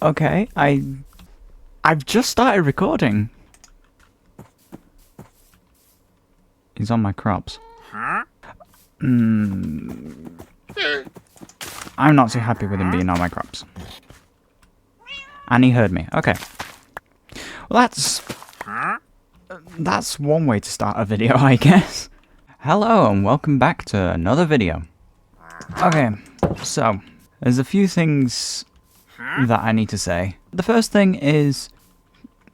Okay, I've just started recording. He's on my crops. I'm not too happy with him being on my crops. And he heard me. Okay. Well, that's one way to start a video, I guess. Hello, and welcome back to another video. Okay, so there's a few things that I need to say. The first thing is,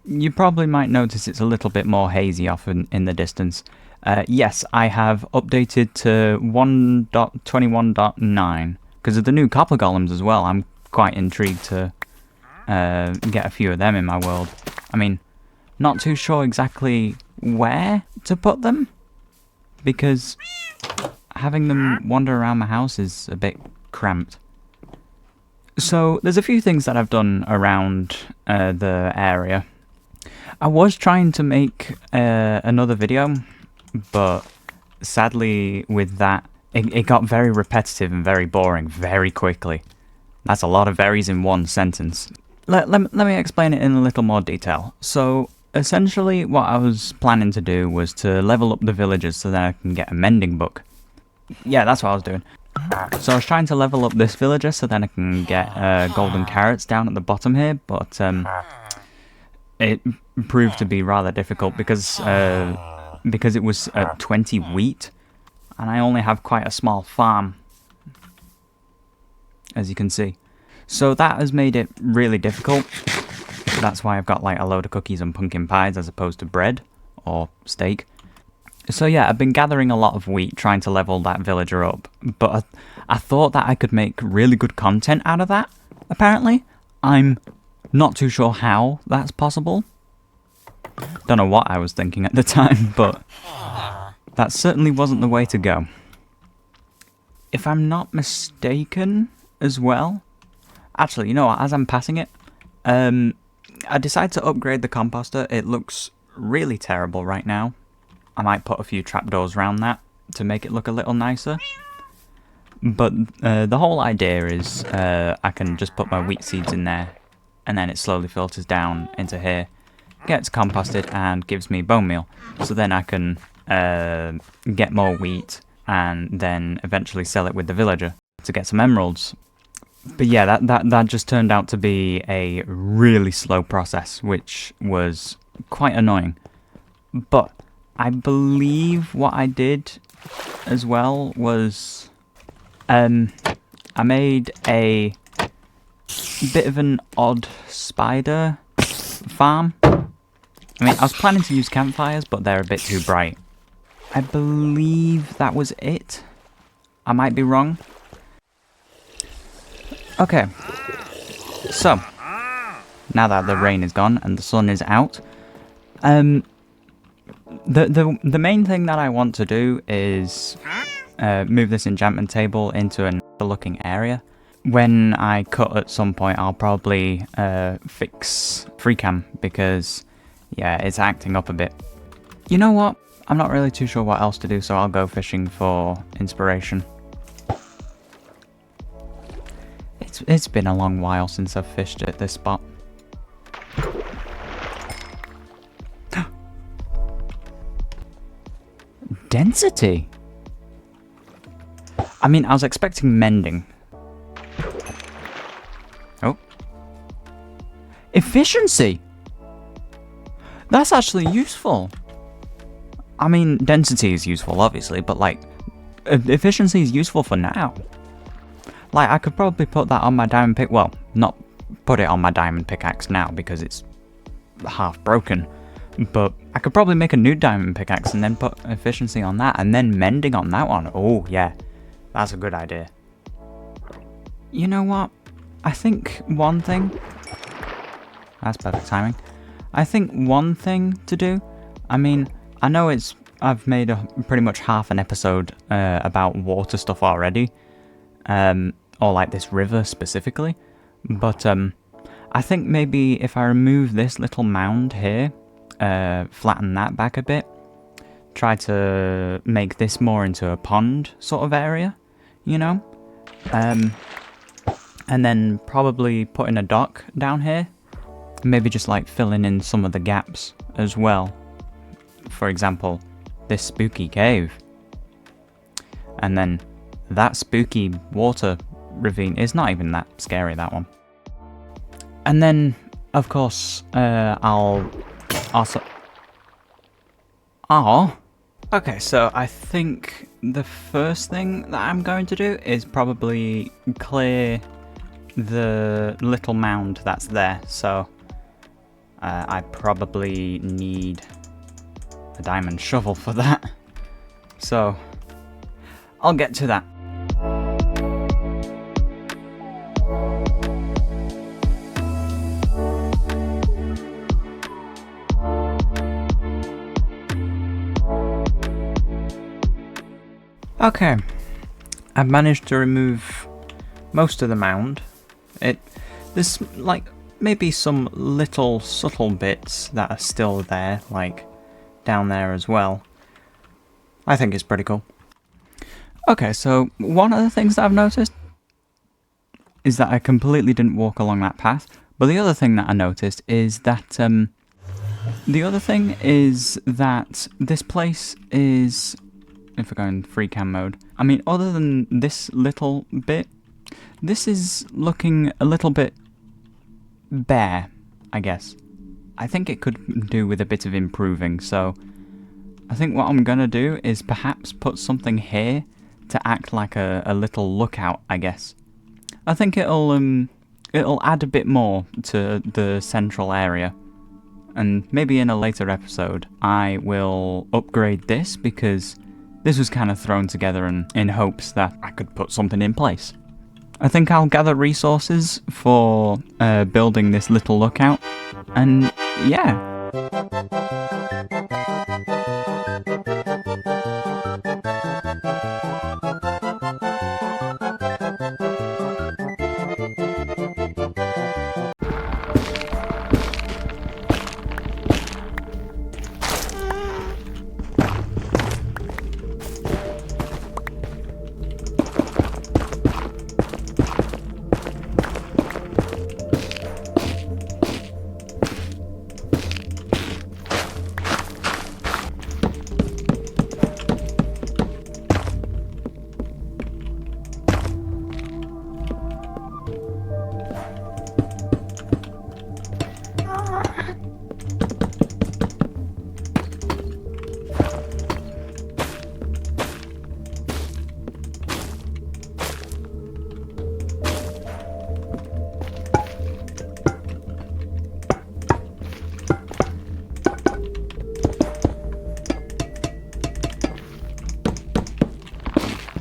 you probably might notice it's a little bit more hazy off in the distance. Yes, I have updated to 1.21.9 because of the new copper golems as well. I'm quite intrigued to get a few of them in my world. I mean, not too sure exactly where to put them because having them wander around my house is a bit cramped. So there's a few things that I've done around the area. I was trying to make another video, but sadly with that, it got very repetitive and very boring very quickly. That's a lot of berries in one sentence. Let me explain it in a little more detail. So essentially what I was planning to do was to level up the villagers so that I can get a mending book. Yeah, that's what I was doing. So I was trying to level up this villager so then I can get golden carrots down at the bottom here, but it proved to be rather difficult because it was 20 wheat, and I only have quite a small farm, as you can see. So that has made it really difficult. That's why I've got like a load of cookies and pumpkin pies as opposed to bread or steak. So yeah, I've been gathering a lot of wheat trying to level that villager up, but I thought that I could make really good content out of that, apparently. I'm not too sure how that's possible. Don't know what I was thinking at the time, but that certainly wasn't the way to go. If I'm not mistaken as well, actually, you know what, as I'm passing it, I decided to upgrade the composter. It looks really terrible right now. I might put a few trapdoors around that to make it look a little nicer. But the whole idea is I can just put my wheat seeds in there, and then it slowly filters down into here, gets composted, and gives me bone meal. So then I can get more wheat and then eventually sell it with the villager to get some emeralds. But yeah, that just turned out to be a really slow process, which was quite annoying. But I believe what I did as well was I made a bit of an odd spider farm. I mean, I was planning to use campfires, but they're a bit too bright. I believe that was it. I might be wrong. Okay. So, now that the rain is gone and the sun is out, the main thing that I want to do is move this enchantment table into another looking area. When I cut at some point, I'll probably fix FreeCam because, yeah, it's acting up a bit. You know what? I'm not really too sure what else to do, so I'll go fishing for inspiration. It's been a long while since I've fished at this spot. Density? I mean, I was expecting mending. Oh. Efficiency! That's actually useful. I mean, density is useful, obviously, but, like, efficiency is useful for now. Like, I could probably put that on my diamond pick. Well, not put it on my diamond pickaxe now because it's half broken. But I could probably make a new diamond pickaxe and then put efficiency on that and then mending on that one. Oh, yeah. That's a good idea. You know what? I think one thing... That's perfect timing. I think one thing to do... I mean, I know I've made pretty much half an episode about water stuff already. Or like this river specifically. But I think maybe if I remove this little mound here, flatten that back a bit, try to make this more into a pond sort of area, you know? And then probably putting a dock down here. Maybe just like filling in some of the gaps as well. For example, this spooky cave. And then that spooky water ravine is not even that scary, that one. And then, of course, I'll also... Oh! Okay, so I think the first thing that I'm going to do is probably clear the little mound that's there. So I probably need a diamond shovel for that. So I'll get to that. Okay, I've managed to remove most of the mound. There's like maybe some little subtle bits that are still there, like down there as well. I think it's pretty cool. Okay, so one of the things that I've noticed is that I completely didn't walk along that path, but the other thing that I noticed is that this place is, if we're going free cam mode, I mean, other than this little bit, this is looking a little bit bare, I guess. I think it could do with a bit of improving, so I think what I'm gonna do is perhaps put something here to act like a little lookout, I guess. I think it'll add a bit more to the central area. And maybe in a later episode I will upgrade this, because this was kind of thrown together in hopes that I could put something in place. I think I'll gather resources for building this little lookout, and yeah.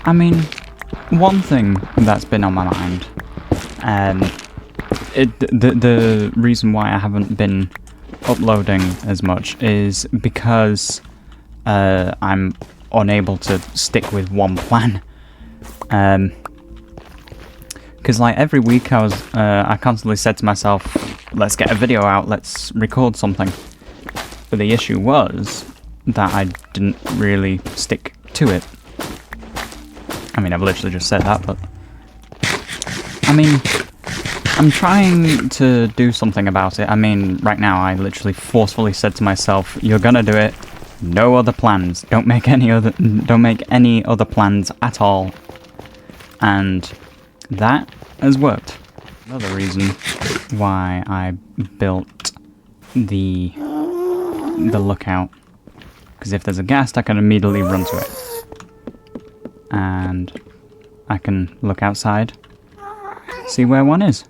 I mean, one thing that's been on my mind, the reason why I haven't been uploading as much is because I'm unable to stick with one plan. Because like every week I constantly said to myself, let's get a video out, let's record something. But the issue was that I didn't really stick to it. I mean, I've literally just said that, but I mean, I'm trying to do something about it. I mean, right now I literally forcefully said to myself, you're gonna do it, no other plans, don't make any other plans at all. And that has worked. Another reason why I built the lookout, because if there's a ghast I can immediately run to it. And I can look outside, see where one is.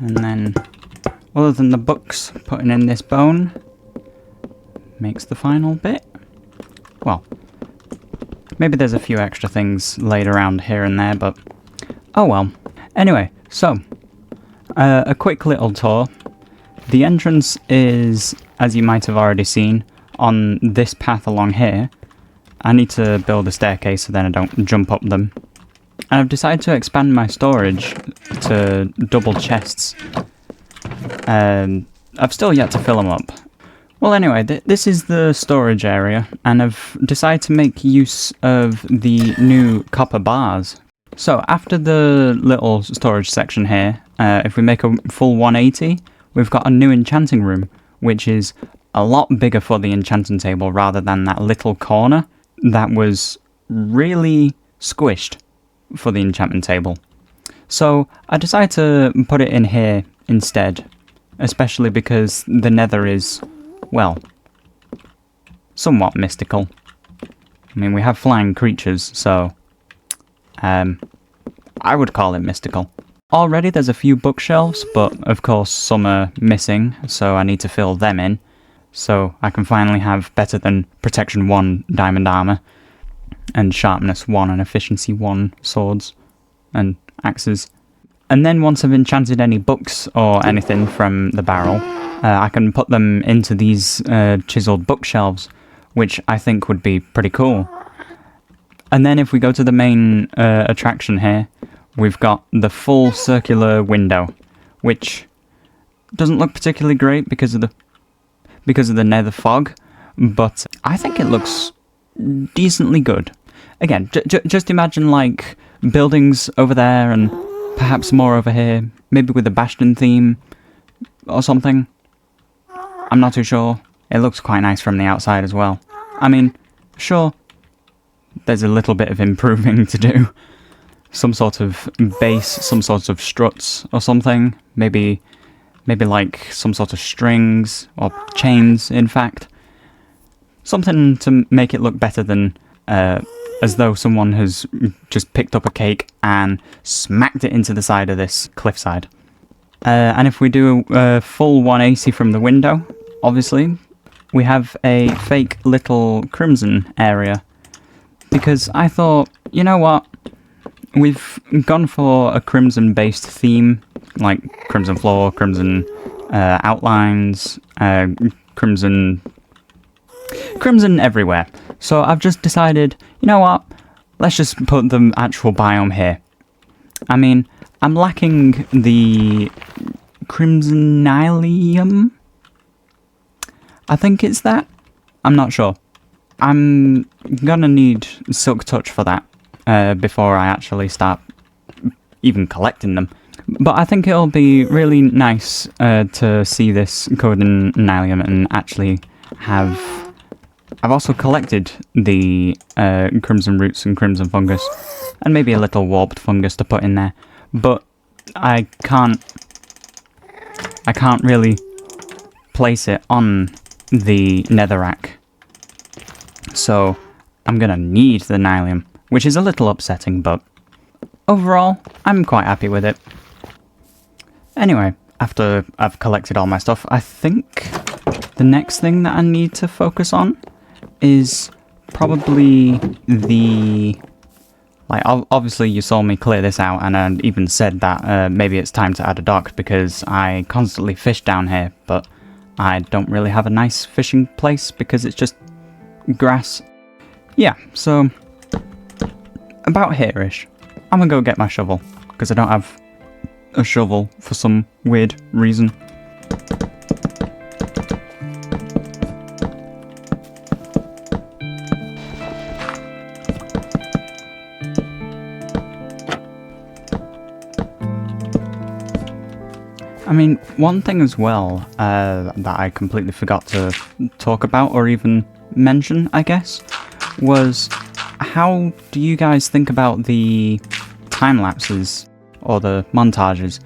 And then, other than the books, putting in this bone makes the final bit. Well, maybe there's a few extra things laid around here and there, but oh well. Anyway, so, a quick little tour. The entrance is, as you might have already seen, on this path along here. I need to build a staircase so then I don't jump up them. And I've decided to expand my storage to double chests. I've still yet to fill them up. Well, anyway, this is the storage area, and I've decided to make use of the new copper bars. So, after the little storage section here, if we make a full 180, we've got a new enchanting room, which is a lot bigger for the enchanting table rather than that little corner that was really squished for the enchantment table. So, I decided to put it in here instead, especially because the nether is, well, somewhat mystical. I mean, we have flying creatures, so I would call it mystical. Already there's a few bookshelves, but of course some are missing, so I need to fill them in, so I can finally have better than Protection 1 diamond armor, and Sharpness 1 and Efficiency 1 swords and axes. And then once I've enchanted any books or anything from the barrel, I can put them into these chiseled bookshelves, which I think would be pretty cool. And then if we go to the main attraction here, we've got the full circular window, which doesn't look particularly great because of the nether fog, but I think it looks decently good. Again, just imagine like buildings over there and perhaps more over here, maybe with a Bastion theme or something. I'm not too sure. It looks quite nice from the outside as well. I mean, sure, there's a little bit of improving to do. Some sort of base, some sort of struts or something. Maybe like some sort of strings or chains, in fact. Something to make it look better than as though someone has just picked up a cake and smacked it into the side of this cliffside. And if we do a full 180 from the window, obviously, we have a fake little crimson area. Because I thought, you know what? We've gone for a crimson-based theme, like crimson floor, crimson outlines, crimson everywhere. So I've just decided, you know what? Let's just put the actual biome here. I mean, I'm lacking the crimsonilium. I think it's that. I'm not sure. I'm gonna need Silk Touch for that before I actually start even collecting them. But I think it'll be really nice to see this covered in Nylium and actually have... I've also collected the Crimson Roots and Crimson Fungus, and maybe a little Warped Fungus to put in there. But I can't really place it on the netherrack. So I'm gonna need the Nylium, which is a little upsetting, but overall, I'm quite happy with it. Anyway, after I've collected all my stuff, I think the next thing that I need to focus on is probably the... Like, obviously you saw me clear this out, and I even said that maybe it's time to add a dock, because I constantly fish down here, but I don't really have a nice fishing place, because it's just grass. Yeah, so about here-ish. I'm gonna go get my shovel, because I don't have a shovel for some weird reason. I mean, one thing as well that I completely forgot to talk about or even mention, I guess, was how do you guys think about the time lapses or the montages?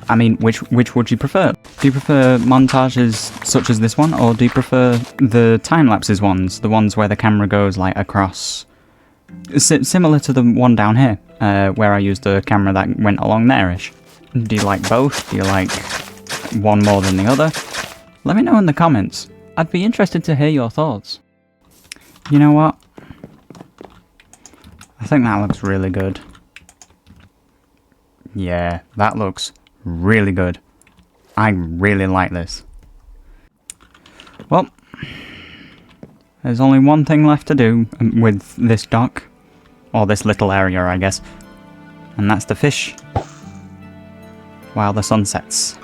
I mean, which would you prefer? Do you prefer montages such as this one, or do you prefer the time lapses ones, the ones where the camera goes like across, similar to the one down here, where I used a camera that went along there-ish? Do you like both? Do you like one more than the other? Let me know in the comments. I'd be interested to hear your thoughts. You know what? I think that looks really good. Yeah, that looks really good. I really like this. Well, there's only one thing left to do with this dock. Or this little area, I guess. And that's to fish while the sun sets.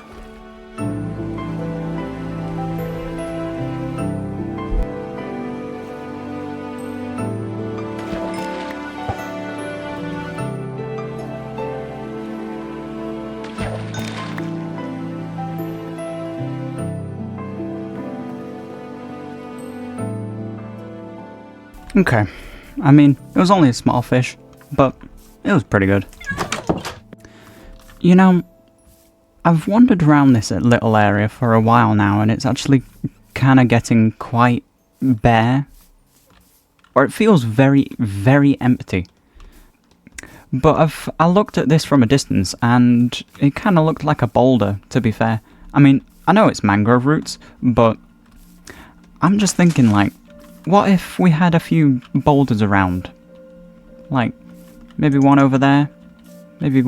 Okay, I mean, it was only a small fish, but it was pretty good. You know, I've wandered around this little area for a while now, and it's actually kind of getting quite bare. Or it feels very, very empty. But I looked at this from a distance, and it kind of looked like a boulder, to be fair. I mean, I know it's mangrove roots, but I'm just thinking, like, what if we had a few boulders around? Like, maybe one over there, maybe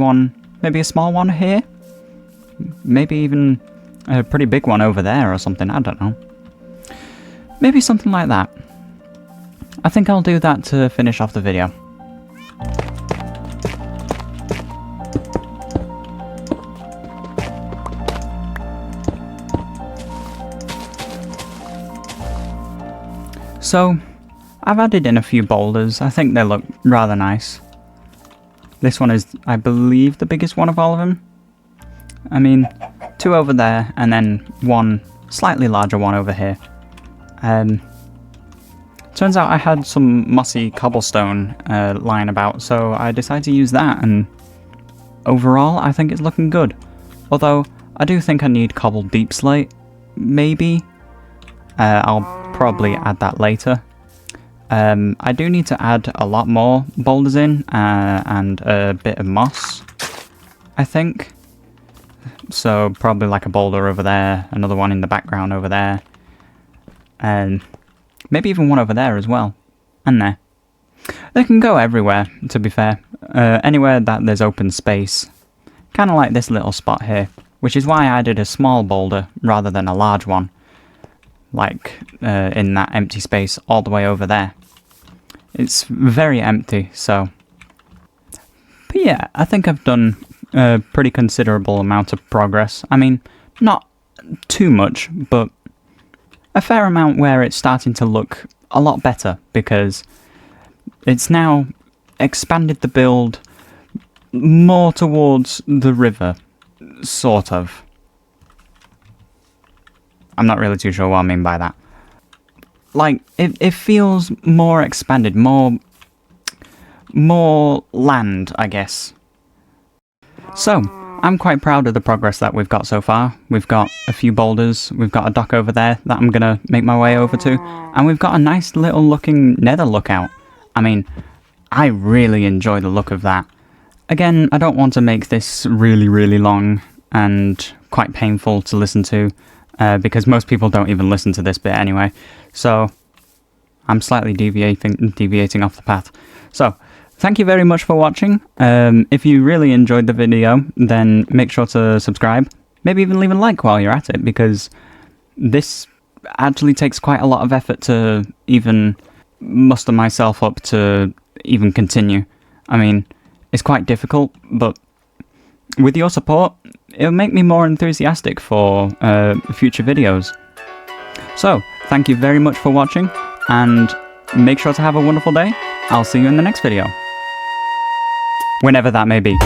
a small one here? Maybe even a pretty big one over there or something, I don't know. Maybe something like that. I think I'll do that to finish off the video. So, I've added in a few boulders. I think they look rather nice. This one is, I believe, the biggest one of all of them. I mean, 2 over there, and then one slightly larger one over here. Turns out I had some mossy cobblestone lying about, so I decided to use that, and overall, I think it's looking good. Although, I do think I need cobbled deep slate, maybe. I'll probably add that later. I do need to add a lot more boulders in, and a bit of moss, I think. So probably like a boulder over there, another one in the background over there, and maybe even one over there as well, and there. They can go everywhere, to be fair. Anywhere that there's open space. Kind of like this little spot here, which is why I added a small boulder rather than a large one. Like in that empty space all the way over there. It's very empty, so... But yeah, I think I've done a pretty considerable amount of progress. I mean, not too much, but a fair amount where it's starting to look a lot better, because it's now expanded the build more towards the river, sort of. I'm not really too sure what I mean by that. Like, it feels more expanded, more land, I guess. So, I'm quite proud of the progress that we've got so far. We've got a few boulders, we've got a dock over there that I'm gonna make my way over to, and we've got a nice little looking nether lookout. I mean, I really enjoy the look of that. Again, I don't want to make this really, really long and quite painful to listen to. Because most people don't even listen to this bit anyway, so I'm slightly deviating off the path. So, thank you very much for watching. If you really enjoyed the video, then make sure to subscribe. Maybe even leave a like while you're at it, because this actually takes quite a lot of effort to even muster myself up to even continue. I mean, it's quite difficult, but with your support, it'll make me more enthusiastic for future videos. So, thank you very much for watching, and make sure to have a wonderful day. I'll see you in the next video. Whenever that may be.